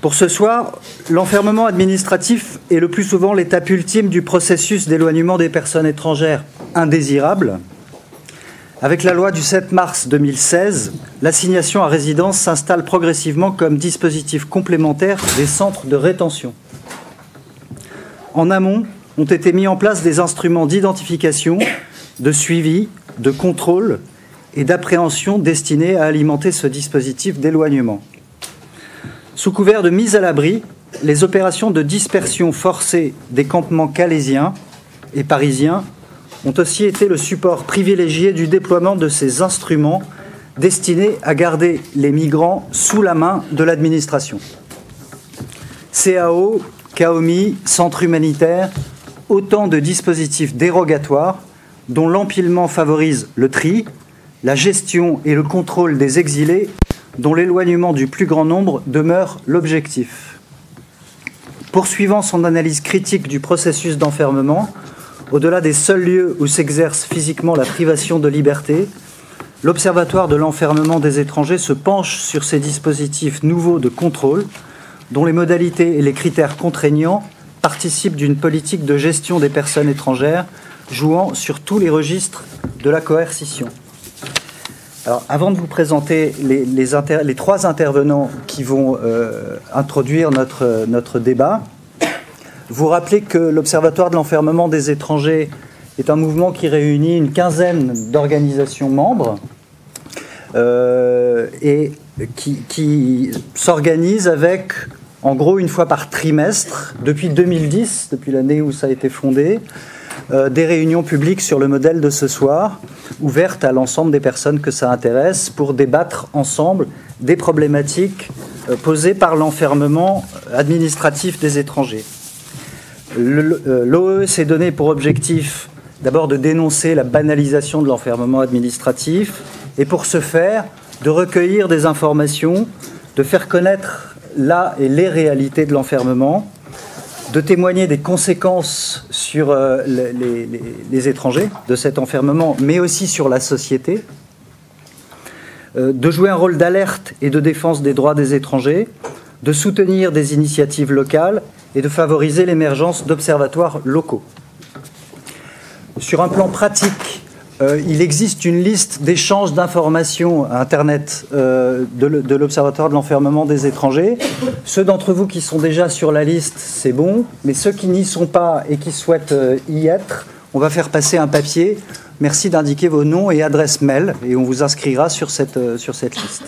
Pour ce soir, l'enfermement administratif est le plus souvent l'étape ultime du processus d'éloignement des personnes étrangères indésirables. Avec la loi du 7 mars 2016, l'assignation à résidence s'installe progressivement comme dispositif complémentaire des centres de rétention. En amont, ont été mis en place des instruments d'identification, de suivi, de contrôle et d'appréhension destinés à alimenter ce dispositif d'éloignement. Sous couvert de mise à l'abri, les opérations de dispersion forcée des campements calaisiens et parisiens ont aussi été le support privilégié du déploiement de ces instruments destinés à garder les migrants sous la main de l'administration. CAO, CAOMI, centre humanitaire, autant de dispositifs dérogatoires dont l'empilement favorise le tri, la gestion et le contrôle des exilés, dont l'éloignement du plus grand nombre demeure l'objectif. Poursuivant son analyse critique du processus d'enfermement, au-delà des seuls lieux où s'exerce physiquement la privation de liberté, l'Observatoire de l'enfermement des étrangers se penche sur ces dispositifs nouveaux de contrôle, dont les modalités et les critères contraignants participent d'une politique de gestion des personnes étrangères jouant sur tous les registres de la coercition. Alors, avant de vous présenter les trois intervenants qui vont introduire notre débat, vous rappelez que l'Observatoire de l'enfermement des étrangers est un mouvement qui réunit une quinzaine d'organisations membres et qui s'organise avec, en gros, une fois par trimestre, depuis 2010, depuis l'année où ça a été fondé, des réunions publiques sur le modèle de ce soir, ouvertes à l'ensemble des personnes que ça intéresse, pour débattre ensemble des problématiques posées par l'enfermement administratif des étrangers. L'OE s'est donné pour objectif d'abord de dénoncer la banalisation de l'enfermement administratif et pour ce faire, de recueillir des informations, de faire connaître la et les réalités de l'enfermement, de témoigner des conséquences sur les étrangers de cet enfermement, mais aussi sur la société, de jouer un rôle d'alerte et de défense des droits des étrangers, de soutenir des initiatives locales et de favoriser l'émergence d'observatoires locaux. Sur un plan pratique, il existe une liste d'échanges d'informations à Internet de l'Observatoire de l'enfermement des étrangers. Ceux d'entre vous qui sont déjà sur la liste, c'est bon, mais ceux qui n'y sont pas et qui souhaitent y être, on va faire passer un papier. Merci d'indiquer vos noms et adresses mail et on vous inscrira sur cette liste.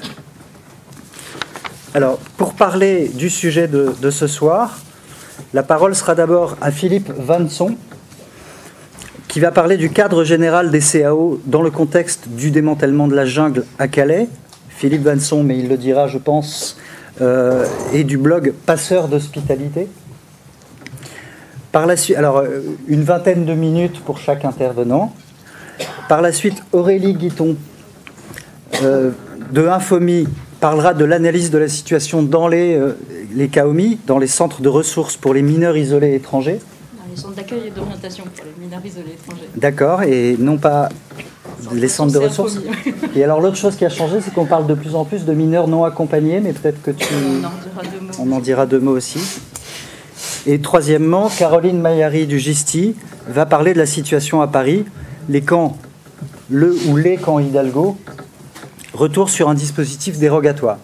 Alors, pour parler du sujet de ce soir, la parole sera d'abord à Philippe Vanson, qui va parler du cadre général des CAO dans le contexte du démantèlement de la jungle à Calais. Philippe Vanson, mais il le dira, je pense, et du blog Passeurs d'hospitalité. Par la suite, alors, une vingtaine de minutes pour chaque intervenant. Par la suite, Aurélie Guiton, de Infomi, parlera de l'analyse de la situation dans les CAOMI, dans les centres de ressources pour les mineurs isolés étrangers. Les centres d'accueil et d'orientation pour les mineurs isolés étrangers. D'accord, et non pas les centres de ressources. Et alors l'autre chose qui a changé, c'est qu'on parle de plus en plus de mineurs non accompagnés, mais peut-être que on en dira deux mots aussi. Et troisièmement, Caroline Maillary du GISTI va parler de la situation à Paris, les camps, les camps Hidalgo, retour sur un dispositif dérogatoire.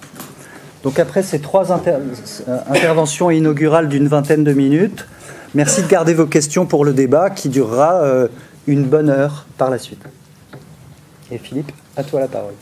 Donc après ces trois interventions inaugurales d'une vingtaine de minutes, merci de garder vos questions pour le débat qui durera une bonne heure par la suite. Et Philippe, à toi la parole.